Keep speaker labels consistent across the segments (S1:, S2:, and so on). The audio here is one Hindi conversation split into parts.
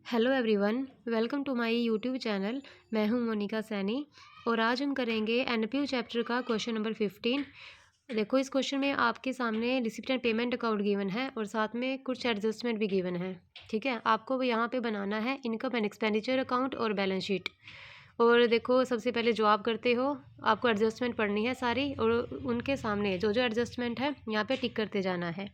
S1: Hello everyone, welcome to my YouTube channel. मैं हूं मोनिका सैनी और आज हम करेंगे एनपीयू चैप्टर का क्वेश्चन नंबर 15। देखो, इस क्वेश्चन में आपके सामने receipt and payment account given है और साथ में कुछ एडजस्टमेंट भी गिवन है। ठीक है, आपको यहाँ पे बनाना है इनकम एंड एक्सपेंडिचर अकाउंट और बैलेंस शीट। और देखो, सबसे पहले जो आप करते हो, आपको एडजस्टमेंट पढ़नी है सारी और उनके सामने जो जो एडजस्टमेंट है यहाँ पे टिक करते जाना है।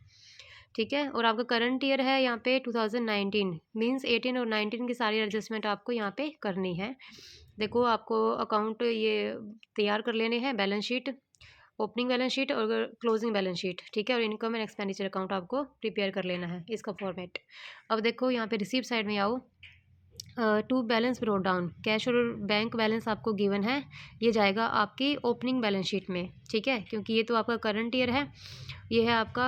S1: ठीक है, और आपका करंट ईयर है यहाँ पे 2019, मींस 18 और 19 की सारी एडजस्टमेंट आपको यहाँ पे करनी है। देखो, आपको अकाउंट ये तैयार कर लेने हैं, balance sheet, opening balance sheet और क्लोजिंग बैलेंस शीट। ठीक है, और इनकम एंड एक्सपेंडिचर अकाउंट आपको प्रिपेयर कर लेना है, इसका फॉर्मेट। अब देखो, यहाँ पे रिसीप्ट साइड में आओ। To balance brought down, cash और बैंक बैलेंस आपको गिवन है, ये जाएगा आपकी ओपनिंग बैलेंस शीट में। ठीक है, क्योंकि ये तो आपका करंट ईयर है, ये है आपका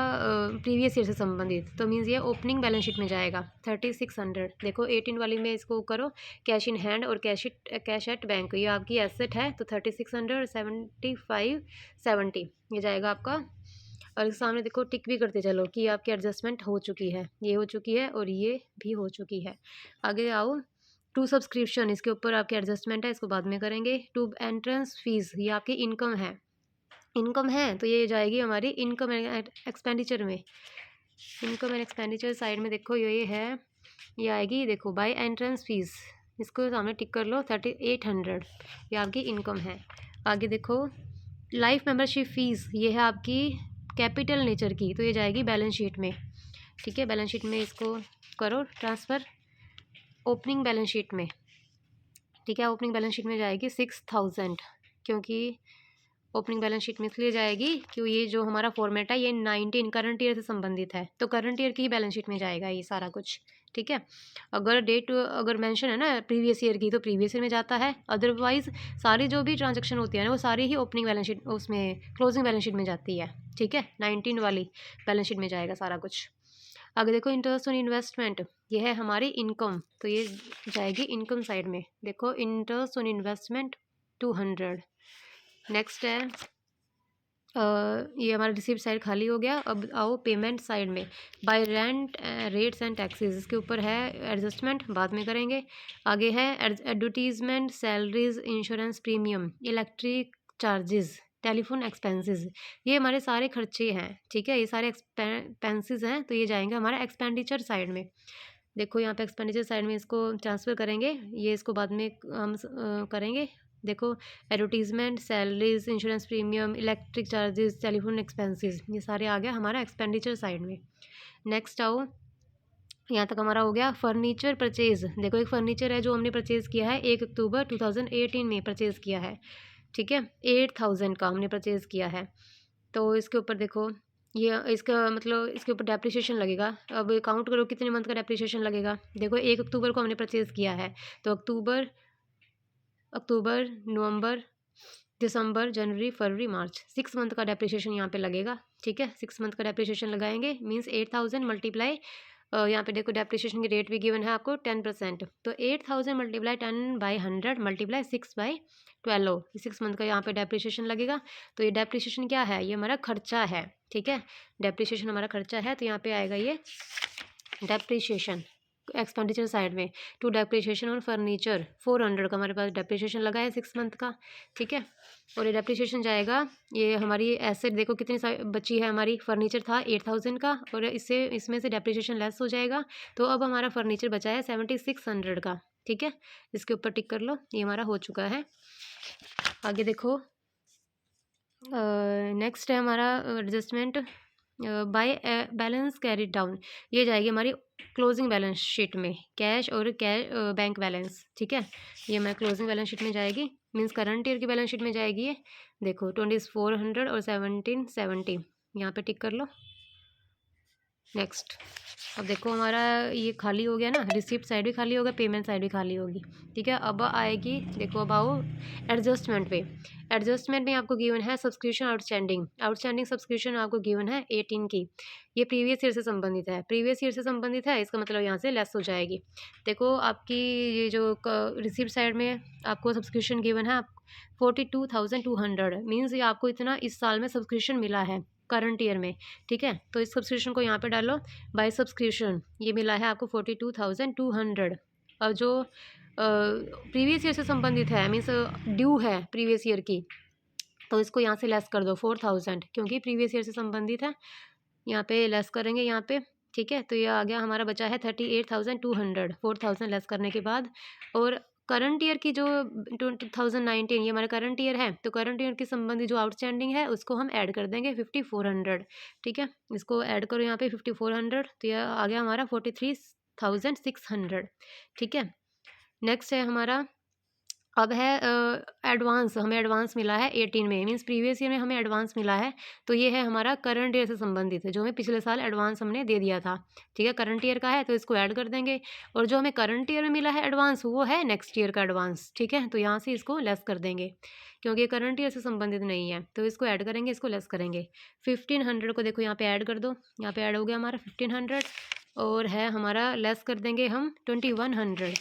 S1: प्रीवियस ईयर से संबंधित, तो मीन्स ये ओपनिंग बैलेंस शीट में जाएगा 3600। देखो 18 वाली में इसको करो, कैश इन हैंड और कैश एट बैंक, ये आपकी एसेट है, तो 3600 और 7570 ये जाएगा आपका। और सामने देखो टिक भी करते चलो कि आपकी एडजस्टमेंट हो चुकी है, ये हो चुकी है और ये भी हो चुकी है। आगे आओ, टू सब्सक्रिप्शन, इसके ऊपर आपकी एडजस्टमेंट है, इसको बाद में करेंगे। टू एंट्रेंस फीस, ये आपकी इनकम है, इनकम है तो ये जाएगी हमारी इनकम एंड एक्सपेंडिचर में। इनकम एंड एक्सपेंडिचर साइड में देखो ये है, ये आएगी। देखो बाय एंट्रेंस फीस, इसको सामने टिक कर लो, 3800, ये आपकी इनकम है। आगे देखो, लाइफ मेंबरशिप फीस, ये है आपकी कैपिटल नेचर की, तो ये जाएगी बैलेंस शीट में। ठीक है, बैलेंस शीट में इसको करो ट्रांसफ़र ओपनिंग बैलेंस शीट में। ठीक है, ओपनिंग बैलेंस शीट में जाएगी 6000, क्योंकि ओपनिंग बैलेंस शीट में इसलिए जाएगी क्योंकि ये जो हमारा फॉर्मेट है ये 19 करंट ईयर से संबंधित है, तो करंट ईयर की ही बैलेंस शीट में जाएगा ये सारा कुछ। ठीक है, अगर डेट अगर मेंशन है ना प्रीवियस ईयर की, तो प्रीवियस ईयर में जाता है, अदरवाइज सारी जो भी ट्रांजैक्शन होती है ना वो सारी ही ओपनिंग बैलेंस शीट, उसमें क्लोजिंग बैलेंस शीट में जाती है। ठीक है, 19 वाली बैलेंस शीट में जाएगा सारा कुछ। आगे देखो, इंटरेस्ट ऑन इन्वेस्टमेंट, ये है हमारी इनकम, तो ये जाएगी इनकम साइड में। देखो, इंटरेस्ट ऑन इन्वेस्टमेंट 200। नेक्स्ट है ये हमारा रिसीप्ट साइड खाली हो गया। अब आओ पेमेंट साइड में, bye rent rates and taxes, इसके ऊपर है एडजस्टमेंट, बाद में करेंगे। आगे है advertisement, salaries, insurance premium, electric charges, telephone expenses, ये हमारे सारे खर्चे हैं। ठीक है, ये सारे एक्सपेंसेस हैं, तो ये जाएंगे हमारा एक्सपेंडिचर साइड में। देखो यहाँ पे एक्सपेंडिचर साइड में इसको ट्रांसफ़र करेंगे, ये इसको बाद में हम करेंगे। देखो, advertisement, salaries, insurance premium, electric charges, telephone expenses, ये सारे आ गया हमारा एक्सपेंडिचर साइड में। नेक्स्ट आओ, यहाँ तक हमारा हो गया फर्नीचर परचेज। देखो, एक फर्नीचर है जो हमने परचेज़ किया है 1 अक्टूबर 2018 में परचेज़ किया है। ठीक है, 8000 का हमने परचेज़ किया है, तो इसके ऊपर देखो, ये इसका मतलब इसके ऊपर डेप्रिसिएशन लगेगा। अब काउंट करो कितने मंथ का डेप्रिसिएशन लगेगा। देखो, 1 अक्टूबर को हमने परचेज़ किया है, तो अक्टूबर, नवंबर, दिसंबर, जनवरी, फरवरी, मार्च, 6 मंथ का डेप्रिसिएशन यहाँ पे लगेगा। ठीक है, 6 मंथ का डेप्रिसिएशन लगाएंगे, मींस 8000 मल्टीप्लाई, यहाँ पे देखो डेप्रिसिएशन की रेट भी गिवन है आपको 10%, तो 8000 मल्टीप्लाई 10/100 मल्टीप्लाई 6/12, 6 मंथ का यहाँ पे डेप्रिसिएशन लगेगा। तो ये डेप्रिसिएशन क्या है, ये हमारा खर्चा है। ठीक है, डेप्रिसिएशन हमारा खर्चा है, तो यहाँ पे आएगा ये डेप्रिसिएशन एक्सपेंडिचर साइड में। टू डेप्रिसिएशन और फर्नीचर 400 का हमारे पास डेप्रिसिएशन लगा है 6 मंथ का। ठीक है, और ये डेप्रिसिएशन जाएगा, ये हमारी एसेट देखो कितनी बची है हमारी, फर्नीचर था 8000 का, और इसमें से डेप्रिसिएशन लेस हो जाएगा, तो अब हमारा फर्नीचर बचा है 7600 का। ठीक है, इसके ऊपर टिक कर लो, ये हमारा हो चुका है। आगे देखो, नेक्स्ट है हमारा adjustment by balance carry down, ये जाएगी हमारी क्लोजिंग बैलेंस शीट में, कैश और बैंक बैलेंस। ठीक है, ये मैं क्लोजिंग बैलेंस शीट में जाएगी, मींस करंट ईयर की बैलेंस शीट में जाएगी ये। देखो 2400 और 1770, यहाँ पे टिक कर लो। नेक्स्ट, अब देखो हमारा ये खाली हो गया ना, रिसिप्ट साइड भी खाली होगा, पेमेंट साइड भी खाली होगी। ठीक है, अब आएगी, देखो अब आओ एडजस्टमेंट पे। एडजस्टमेंट में आपको गिवन है सब्सक्रिप्शन आउटस्टैंडिंग, आउटस्टैंडिंग सब्सक्रिप्शन आपको गिवन है 18 की, ये प्रीवियस ईयर से संबंधित है, प्रीवियस ईयर से संबंधित है, इसका मतलब यहाँ से लेस हो जाएगी। देखो आपकी ये जो रिसिप्ट साइड में आपको सब्सक्रिप्शन गिवन है 42,200, मीन्स ये आपको इतना इस साल में सब्सक्रिप्शन मिला है करंट ईयर में। ठीक है, तो इस सब्सक्रिप्शन को यहाँ पे डालो, बाय सब्सक्रिप्शन ये मिला है आपको 42,200। जो प्रीवियस ईयर से संबंधित है, मीन्स ड्यू है प्रीवियस ईयर की, तो इसको यहाँ से लेस कर दो 4000, क्योंकि प्रीवियस ईयर से संबंधित है। यहाँ पे लेस करेंगे यहाँ पे, ठीक है। तो ये आ गया हमारा, बचा है 38,200, 4000 लेस करने के बाद। और करंट ईयर की जो 2019, ये हमारा करंट ईयर है, तो करंट ईयर के संबंधी जो आउटस्टैंडिंग है उसको हम ऐड कर देंगे 5400, ठीक है। इसको ऐड करो यहाँ पे 5400, तो यह आ गया हमारा 43,600, ठीक है। नेक्स्ट है हमारा, अब है एडवांस, हमें एडवांस मिला है 18 में, मीन्स प्रीवियस ईयर में हमें एडवांस मिला है। तो ये है हमारा करंट ईयर से संबंधित है, जो हमें पिछले साल एडवांस हमने दे दिया था, ठीक है। करंट ईयर का है तो इसको ऐड कर देंगे। और जो हमें करंट ईयर में मिला है एडवांस, वो है नेक्स्ट ईयर का एडवांस, ठीक है। तो यहाँ से इसको लेस कर देंगे, क्योंकि करंट ईयर से संबंधित नहीं है, तो इसको ऐड करेंगे, इसको लेस करेंगे। 1500 को देखो यहाँ पे ऐड कर दो, यहाँ पे ऐड हो गया हमारा 1500, और है हमारा, लेस कर देंगे हम 2100,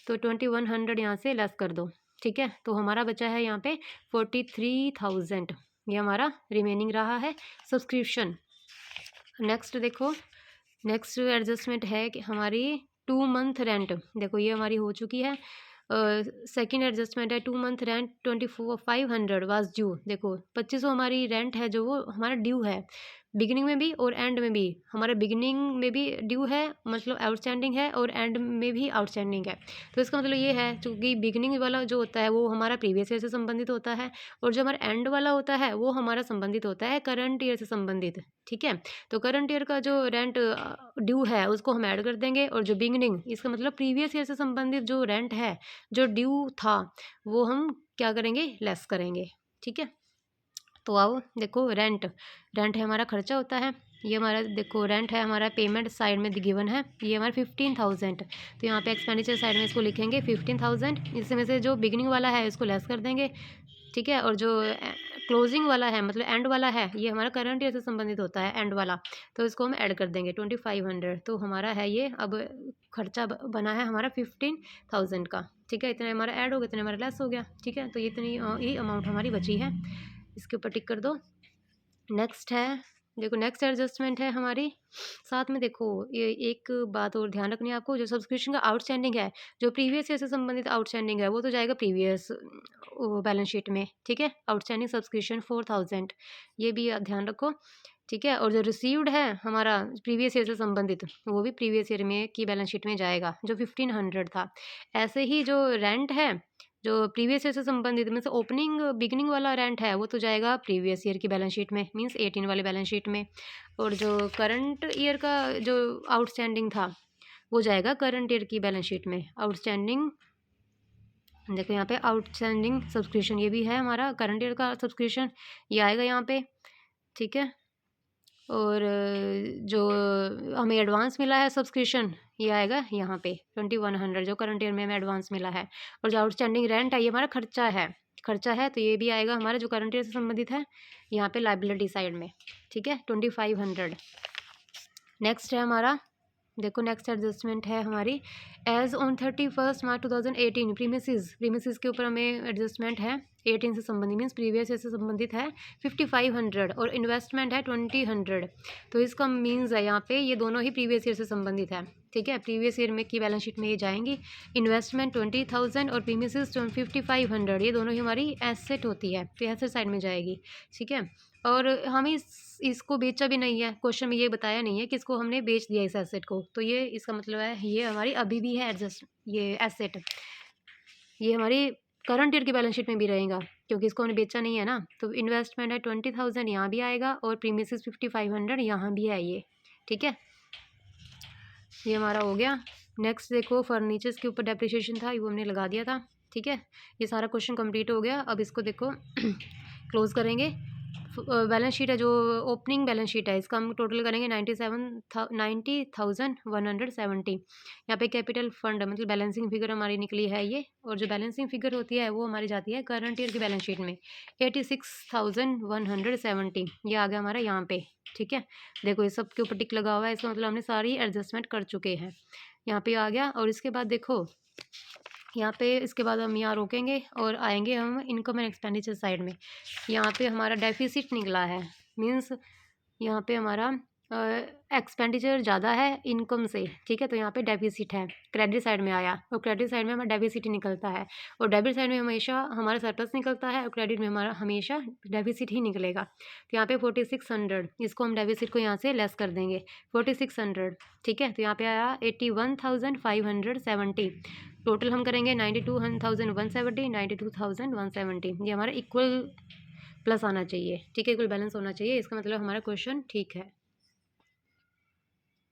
S1: तो 2100 यहाँ से लेस कर दो, ठीक है। तो हमारा बचा है यहाँ पे 43,000, ये हमारा रिमेनिंग रहा है सब्सक्रिप्शन। नेक्स्ट देखो, नेक्स्ट एडजस्टमेंट है कि हमारी 2 मंथ रेंट, देखो ये हमारी हो चुकी है। सेकेंड एडजस्टमेंट है 2 मंथ रेंट 24,500 वाज ड्यू, देखो 2500 हमारी रेंट है जो वो हमारा ड्यू है, बिगिनिंग में भी और एंड में भी। हमारे बिगिनिंग में भी ड्यू है, मतलब आउटस्टैंडिंग है, और एंड में भी आउटस्टैंडिंग है। तो इसका मतलब ये है, क्योंकि बिगिनिंग वाला जो होता है वो हमारा प्रीवियस ईयर से संबंधित होता है, और जो हमारा एंड वाला होता है वो हमारा संबंधित होता है करंट ईयर से संबंधित, ठीक है। तो करंट ईयर का जो रेंट ड्यू है उसको हम ऐड कर देंगे, और जो बिगिनिंग, इसका मतलब प्रीवियस ईयर से संबंधित जो रेंट है, जो ड्यू था, वो हम क्या करेंगे, लेस करेंगे, ठीक है। तो आओ देखो, रेंट, रेंट है हमारा खर्चा होता है, ये हमारा देखो रेंट है हमारा, पेमेंट साइड में गिवन है, ये हमारा 15,000, तो यहाँ पे एक्सपेंडिचर साइड में इसको लिखेंगे 15,000, इसमें से जो बिगिनिंग वाला है इसको लेस कर देंगे, ठीक है। और जो क्लोजिंग वाला है, मतलब एंड वाला है, ये हमारा करंट ईयर से संबंधित होता है एंड वाला, तो इसको हम ऐड कर देंगे 2500, तो हमारा है ये, अब खर्चा बना है हमारा 15,000 का, ठीक है। इतना हमारा ऐड हो गया, इतना हमारा लेस हो गया, ठीक है। तो ये इतनी ये अमाउंट हमारी बची है, इसके ऊपर टिक कर दो। नेक्स्ट है, देखो नेक्स्ट एडजस्टमेंट है हमारी, साथ में देखो ये एक बात और ध्यान रखनी है आपको, जो सब्सक्रिप्शन का आउटस्टैंडिंग है, जो प्रीवियस ईयर से संबंधित आउटस्टैंडिंग है, वो तो जाएगा प्रीवियस बैलेंस शीट में, ठीक है। आउटस्टैंडिंग सब्सक्रिप्शन 4000, ये भी ध्यान रखो, ठीक है। और जो रिसीव्ड है हमारा प्रीवियस ईयर से संबंधित, वो भी प्रीवियस ईयर में की बैलेंस शीट में जाएगा, जो 1500 था। ऐसे ही जो रेंट है, जो प्रीवियस ईयर से संबंधित, मीन्स ओपनिंग बिगिनिंग वाला रेंट है, वो तो जाएगा प्रीवियस ईयर की बैलेंस शीट में, मीन्स 18 वाली बैलेंस शीट में। और जो करंट ईयर का जो आउटस्टैंडिंग था, वो जाएगा करंट ईयर की बैलेंस शीट में। आउटस्टैंडिंग, देखो यहाँ पे आउटस्टैंडिंग सब्सक्रिप्शन, ये भी है हमारा करंट ईयर का सब्सक्रिप्शन, ये आएगा यहाँ पे, ठीक है। और जो हमें एडवांस मिला है सब्सक्रिप्शन, ये आएगा यहाँ पे 2100, जो करंट ईयर में हमें एडवांस मिला है। और जो आउटस्टैंडिंग रेंट है, ये हमारा खर्चा है, खर्चा है, तो ये भी आएगा हमारा, जो करंट ईयर से संबंधित है, यहाँ पे लाइबिलिटी साइड में, ठीक है, 2500। नेक्स्ट है हमारा, देखो नेक्स्ट एडजस्टमेंट है हमारी, एज ऑन 31 मार्च 2018 प्रीमिसेस के ऊपर हमें एडजस्टमेंट है 18 से संबंधित, मीन्स प्रीवियस ईयर से संबंधित है 5500, और इन्वेस्टमेंट है 2000। तो इसका मीन्स है यहाँ पे, ये दोनों ही प्रीवियस ईयर से संबंधित है, ठीक है। प्रीवियस ईयर में की बैलेंस शीट में ये जाएंगी। इन्वेस्टमेंट 20,000 और प्रीमिसेस 5500, ये दोनों ही हमारी एसेट होती है, तो एसेट साइड में जाएगी, ठीक है। और हमें इसको बेचा भी नहीं है, क्वेश्चन में ये बताया नहीं है कि इसको हमने बेच दिया इस एसेट को, तो ये इसका मतलब है ये हमारी अभी भी है एडजस्ट, ये एसेट, ये हमारी करंट ईयर की बैलेंस शीट में भी रहेगा, क्योंकि इसको हमने बेचा नहीं है ना। तो इन्वेस्टमेंट है 20,000, यहाँ भी आएगा, और प्रीमिसेस 5500 यहाँ भी है ये, ठीक है। ये हमारा हो गया। नेक्स्ट देखो, फर्नीचर्स के ऊपर डेप्रिसिएशन था, वो हमने लगा दिया था, ठीक है। ये सारा क्वेश्चन कंप्लीट हो गया। अब इसको देखो क्लोज करेंगे। बैलेंस शीट है, जो ओपनिंग बैलेंस शीट है, इसका हम टोटल करेंगे 90,170। यहाँ पे कैपिटल फंड, मतलब बैलेंसिंग फिगर हमारी निकली है ये, और जो बैलेंसिंग फिगर होती है वो हमारी जाती है करंट ईयर की बैलेंस शीट में 86,170, ये आ गया हमारा यहाँ पे, ठीक है। देखो ये सब के ऊपर टिक लगा हुआ है, इसका मतलब हमने सारी एडजस्टमेंट कर चुके हैं, यहाँ पे आ गया। और इसके बाद देखो यहाँ पे, इसके बाद हम यहाँ रोकेंगे और आएंगे हम इनकम एंड एक्सपेंडिचर साइड में। यहाँ पे हमारा डेफिसिट निकला है, मीन्स यहाँ पे हमारा एक्सपेंडिचर ज़्यादा है इनकम से, ठीक है, तो यहाँ पे डेफिसिट है, क्रेडिट साइड में आया, और क्रेडिट साइड में हमारा डेफिसिट ही निकलता है, और डेबिट साइड में हमेशा हमारा सरप्लस निकलता है, और क्रेडिट में हमारा हमेशा डेफिसिट ही निकलेगा। तो यहाँ पे 4600, इसको हम डेफिसिट को यहाँ से लेस कर देंगे, 4600, ठीक है, तो यहाँ पे आया 81,570। टोटल हम करेंगे 92,170, 92,170, ये हमारा इक्वल प्लस आना चाहिए, ठीक है, इक्वल बैलेंस होना चाहिए, इसका मतलब हमारा क्वेश्चन ठीक है।